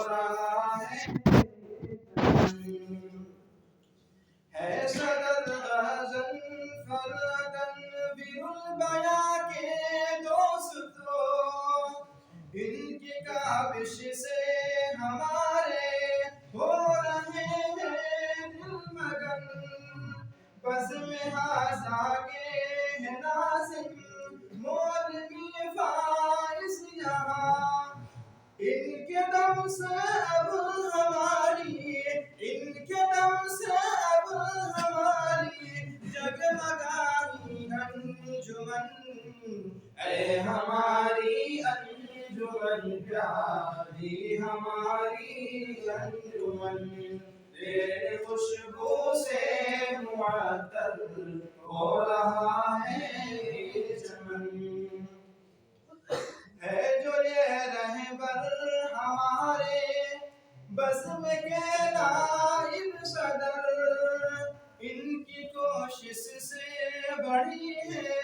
رہا ہے صدر غزن تنویر البیاں کے دوستو، ان کی کاوش سے ہمارے ہو رہے ہیں دل مگن، بزم ہازا کے ہے ناظم مولوی فارس یہاں، ان کے دم سے اب ہماری، ان کے دم سے اب ہماری جگمگائی انجمن، اے ہماری انجمن پیاری ہماری انجمن، تیرے خوشبو سے معطر ہو رہا ہے چمن، ہے جو یہ رہبر ہمارے بزم کے نائب صدر، ان کی کوشش سے بڑھی ہے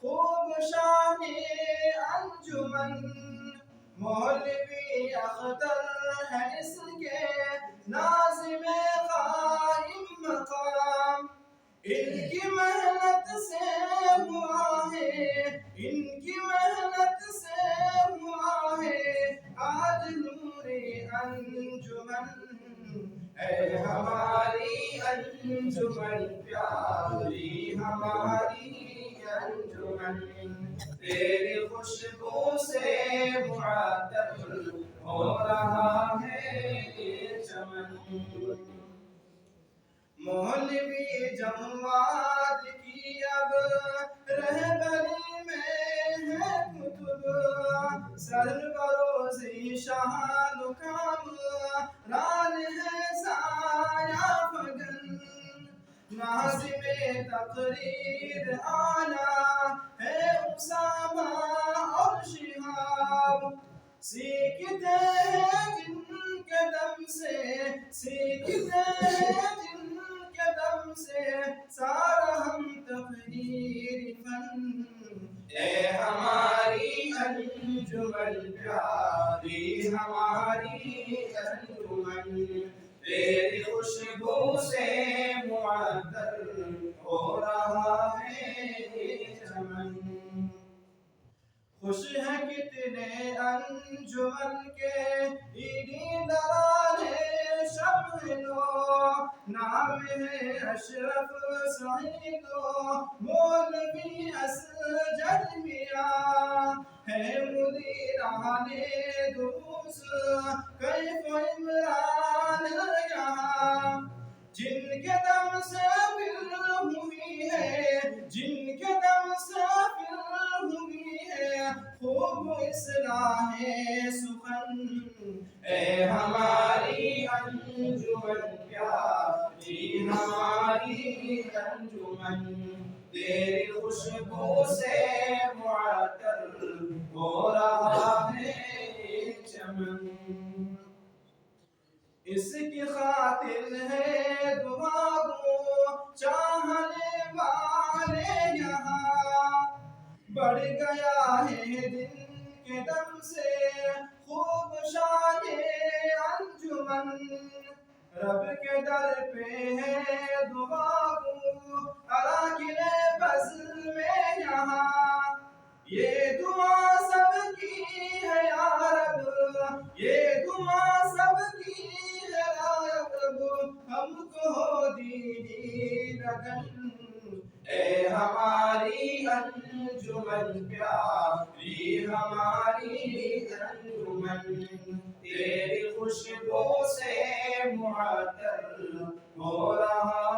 خوب شان انجمن، مولوی اختر ہے اس کے ناظم قائم مقام، ان کی محنت سے ہوا ہے، ان کی محنت سے ہوا ہے آج نور انجمن، اے ہماری انجمن پیاری ہماری انجمن، تیری خوشبو سے معطر ہو رہا ہے چمن، مولوی جواد کی اب رہبری میں ہے کتب، سربروزی شان و کامران ہے سایہ فگن، ناظم تقریر اعلیٰ ہے اسامہ اور شہاب، سیکھتے ہیں جن کے دم سے، سیکھتے ہیں جن کے دم سے سارا ہم تقریر فن، اے ہماری انجمن پیاری ہماری انجمن، تیری خوشبو سے معطر ہو رہا ہے چمن، خوش ہیں کتنے انجمن کے عیدی درانے شب لو، نام ہے اشرف سعید و مولوی اسجد میاں، ہے مدیران دروس کیف عمران یہاں، جن کے دم سے پھر ہوئی ہے، جن کے دم سے پھر ہوئی ہے خوب اصلاح سخن، اے ہماری انجمن پیاری ہماری انجمن، تیری خوشبو سے معطر ہو رہا ہے چمن، اس کی خاطر ہے دعا گو چاہنے والے یہاں، بڑھ گیا ہے دن کے دم سے خوب شان انجمن، رب کے در پہ ہے دعا گو اراکن بزم میں یہاں، یہ دعا سب کی ہے یا رب، یہ دعا سب کی ہے یا رب، ہم کو ہو دینی لگن، اے ہماری انجمن پیاری ہماری انجمن، تیری خوشبو سے معطر ہو رہا